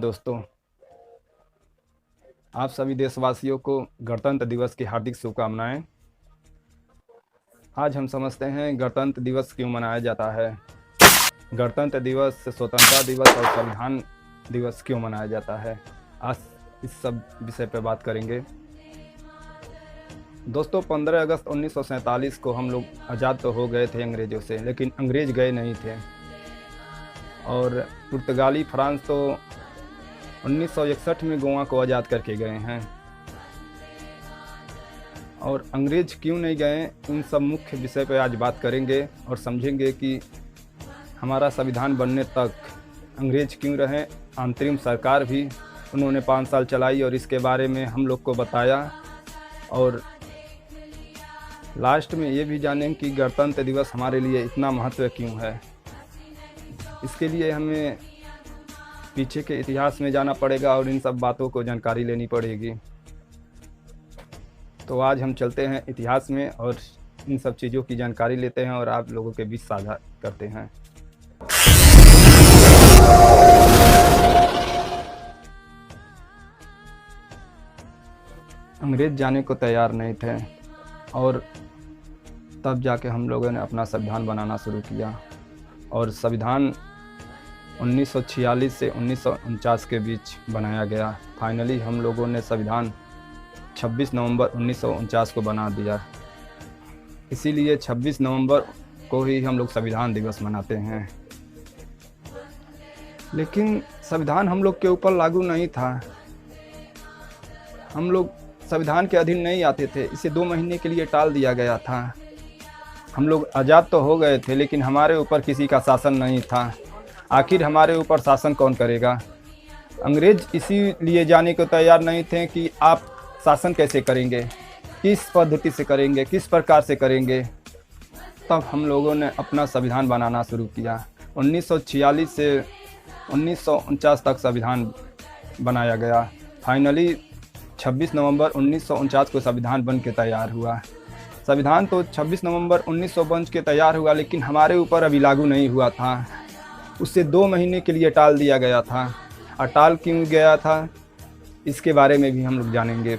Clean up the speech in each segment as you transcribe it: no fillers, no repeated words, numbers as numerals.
दोस्तों, आप सभी देशवासियों को गणतंत्र दिवस की हार्दिक शुभकामनाएं। आज हम समझते हैं गणतंत्र दिवस क्यों मनाया जाता है। गणतंत्र दिवस, स्वतंत्रता दिवस और संविधान दिवस क्यों मनाया जाता है, आज इस सब विषय पर बात करेंगे। दोस्तों, 15 अगस्त 1947 को हम लोग आज़ाद तो हो गए थे अंग्रेज़ों से, लेकिन अंग्रेज़ गए नहीं थे। और पुर्तगाली फ्रांस तो 1961 में गोवा को आज़ाद करके गए हैं। और अंग्रेज क्यों नहीं गए, इन सब मुख्य विषय पर आज बात करेंगे और समझेंगे कि हमारा संविधान बनने तक अंग्रेज क्यों रहे। अंतरिम सरकार भी उन्होंने 5 साल चलाई और इसके बारे में हम लोग को बताया। और लास्ट में ये भी जानें कि गणतंत्र दिवस हमारे लिए इतना महत्व क्यों है। इसके लिए हमें पीछे के इतिहास में जाना पड़ेगा और इन सब बातों को जानकारी लेनी पड़ेगी। तो आज हम चलते हैं इतिहास में और इन सब चीज़ों की जानकारी लेते हैं और आप लोगों के बीच साझा करते हैं। अंग्रेज जाने को तैयार नहीं थे और तब जाके हम लोगों ने अपना संविधान बनाना शुरू किया। और संविधान 1946 से 1949 के बीच बनाया गया। फाइनली हम लोगों ने संविधान 26 नवंबर 1949 को बना दिया। इसीलिए 26 नवंबर को ही हम लोग संविधान दिवस मनाते हैं। लेकिन संविधान हम लोग के ऊपर लागू नहीं था, हम लोग संविधान के अधीन नहीं आते थे। इसे 2 महीने के लिए टाल दिया गया था। हम लोग आज़ाद तो हो गए थे, लेकिन हमारे ऊपर किसी का शासन नहीं था। आखिर हमारे ऊपर शासन कौन करेगा। अंग्रेज इसीलिए जाने को तैयार नहीं थे कि आप शासन कैसे करेंगे, किस पद्धति से करेंगे, किस प्रकार से करेंगे। तब हम लोगों ने अपना संविधान बनाना शुरू किया। 1946 से 1949 तक संविधान बनाया गया। फाइनली 26 नवंबर 1949 को संविधान बन के तैयार हुआ। संविधान तो 26 नवंबर 1900 बन के तैयार हुआ, लेकिन हमारे ऊपर अभी लागू नहीं हुआ था। उससे 2 महीने के लिए टाल दिया गया था। और टाल क्यों गया था, इसके बारे में भी हम लोग जानेंगे।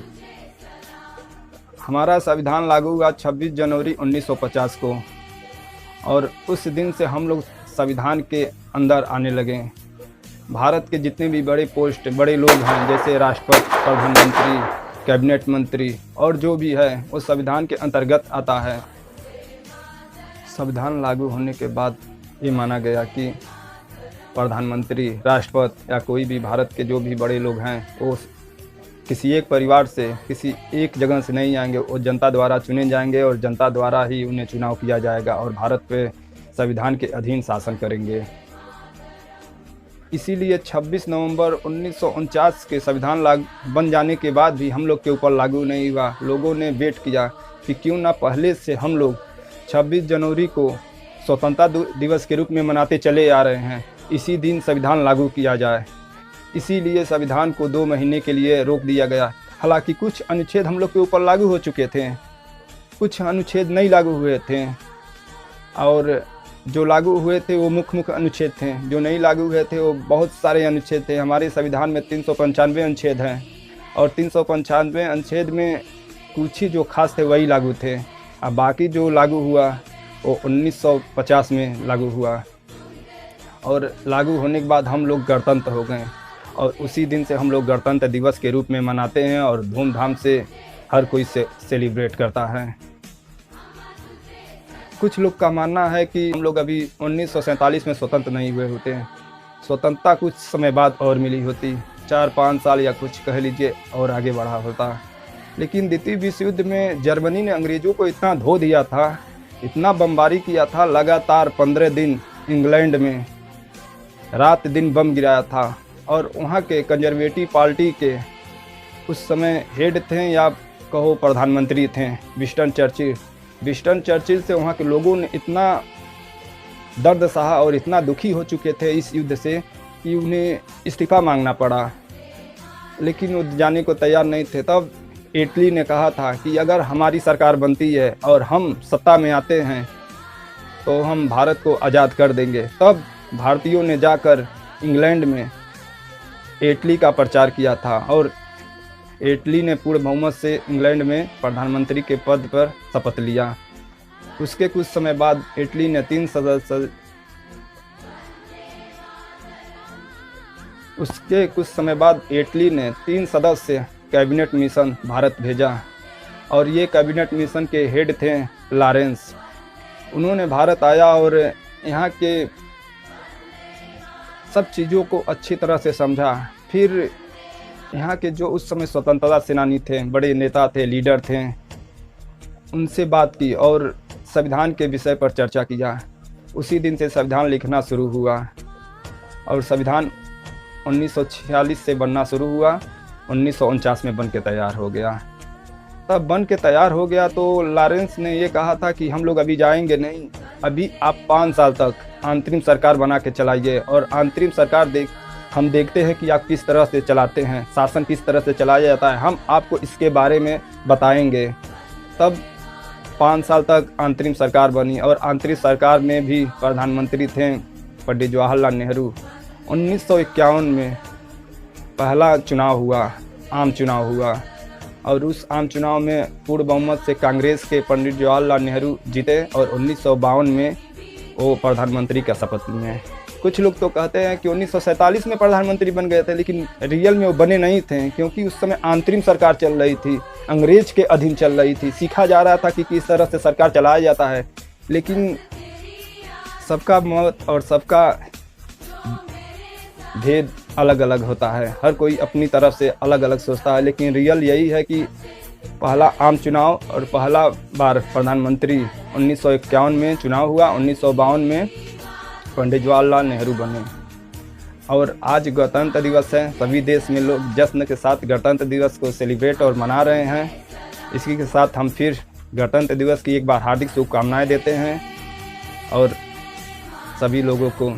हमारा संविधान लागू हुआ 26 जनवरी 1950 को और उस दिन से हम लोग संविधान के अंदर आने लगे। भारत के जितने भी बड़े पोस्ट, बड़े लोग हैं, जैसे राष्ट्रपति, प्रधानमंत्री, कैबिनेट मंत्री और जो भी है, वो संविधान के अंतर्गत आता है। संविधान लागू होने के बाद ये माना गया कि प्रधानमंत्री, राष्ट्रपति या कोई भी भारत के जो भी बड़े लोग हैं, वो किसी एक परिवार से, किसी एक जगह से नहीं आएंगे। वो जनता द्वारा चुने जाएंगे और जनता द्वारा ही उन्हें चुनाव किया जाएगा और भारत पे संविधान के अधीन शासन करेंगे। इसीलिए 26 नवंबर 1949 के संविधान बन जाने के बाद भी हम लोग के ऊपर लागू नहीं हुआ। लोगों ने वेट किया कि क्यों ना पहले से हम लोग 26 जनवरी को स्वतंत्रता दिवस के रूप में मनाते चले आ रहे हैं, इसी दिन संविधान लागू किया जाए। इसीलिए संविधान को 2 महीने के लिए रोक दिया गया। हालांकि कुछ अनुच्छेद हम लोग के ऊपर लागू हो चुके थे, कुछ अनुच्छेद नहीं लागू हुए थे। और जो लागू हुए थे वो मुख्य अनुच्छेद थे, जो नहीं लागू हुए थे वो बहुत सारे अनुच्छेद थे। हमारे संविधान में 395 अनुच्छेद हैं और 395 अनुच्छेद में कुछ ही जो खास थे वही लागू थे। अब बाकी जो लागू हुआ वो 1950 में लागू हुआ। और लागू होने के बाद हम लोग गणतंत्र हो गए और उसी दिन से हम लोग गणतंत्र दिवस के रूप में मनाते हैं और धूमधाम से हर कोई से सेलिब्रेट करता है। कुछ लोग का मानना है कि हम लोग अभी 1947 में स्वतंत्र नहीं हुए होते हैं। स्वतंत्रता कुछ समय बाद और मिली होती, 4-5 साल या कुछ कह लीजिए और आगे बढ़ा होता। लेकिन द्वितीय विश्व युद्ध में जर्मनी ने अंग्रेज़ों को इतना धो दिया था, इतना बमबारी किया था, लगातार 15 दिन इंग्लैंड में रात दिन बम गिराया था। और वहाँ के कंजर्वेटिव पार्टी के उस समय हेड थे या कहो प्रधानमंत्री थे विंस्टन चर्चिल। विंस्टन चर्चिल से वहाँ के लोगों ने इतना दर्द सहा और इतना दुखी हो चुके थे इस युद्ध से कि उन्हें इस्तीफ़ा मांगना पड़ा, लेकिन वो जाने को तैयार नहीं थे। तब इटली ने कहा था कि अगर हमारी सरकार बनती है और हम सत्ता में आते हैं तो हम भारत को आज़ाद कर देंगे। तब भारतीयों ने जाकर इंग्लैंड में एटली का प्रचार किया था और एटली ने पूर्ण बहुमत से इंग्लैंड में प्रधानमंत्री के पद पर शपथ लिया। उसके कुछ समय बाद एटली ने 3 सदस्य कैबिनेट मिशन भारत भेजा और ये कैबिनेट मिशन के हेड थे लॉरेंस। उन्होंने भारत आया और यहाँ के सब चीज़ों को अच्छी तरह से समझा। फिर यहाँ के जो उस समय स्वतंत्रता सेनानी थे, बड़े नेता थे, लीडर थे, उनसे बात की और संविधान के विषय पर चर्चा किया। उसी दिन से संविधान लिखना शुरू हुआ और संविधान 1946 से बनना शुरू हुआ। 1949 में बन के तैयार हो गया। तब बन के तैयार हो गया तो लॉरेंस ने ये कहा था कि हम लोग अभी जाएंगे नहीं, अभी आप 5 साल तक अंतरिम सरकार बना के चलाइए और अंतरिम सरकार हम देखते हैं कि आप किस तरह से चलाते हैं, शासन किस तरह से चलाया जाता है, हम आपको इसके बारे में बताएंगे। तब 5 साल तक अंतरिम सरकार बनी और अंतरिम सरकार में भी प्रधानमंत्री थे पंडित जवाहरलाल नेहरू। 1951 में पहला चुनाव हुआ, आम चुनाव हुआ और उस आम चुनाव में पूर्ण बहुमत से कांग्रेस के पंडित जवाहरलाल नेहरू जीते और 1952 में वो प्रधानमंत्री का शपथ लिए। कुछ लोग तो कहते हैं कि 1947 में प्रधानमंत्री बन गए थे, लेकिन रियल में वो बने नहीं थे क्योंकि उस समय अंतरिम सरकार चल रही थी, अंग्रेज के अधीन चल रही थी। सीखा जा रहा था कि किस तरह से सरकार चलाया जाता है, लेकिन सबका मत और सबका भेद अलग अलग होता है। हर कोई अपनी तरफ से अलग अलग सोचता है, लेकिन रियल यही है कि पहला आम चुनाव और पहला बार प्रधानमंत्री 1951 में चुनाव हुआ। 1952 में पंडित जवाहरलाल नेहरू बने और आज गणतंत्र दिवस है। सभी देश में लोग जश्न के साथ गणतंत्र दिवस को सेलिब्रेट और मना रहे हैं। इसी के साथ हम फिर गणतंत्र दिवस की एक बार हार्दिक शुभकामनाएं देते हैं और सभी लोगों को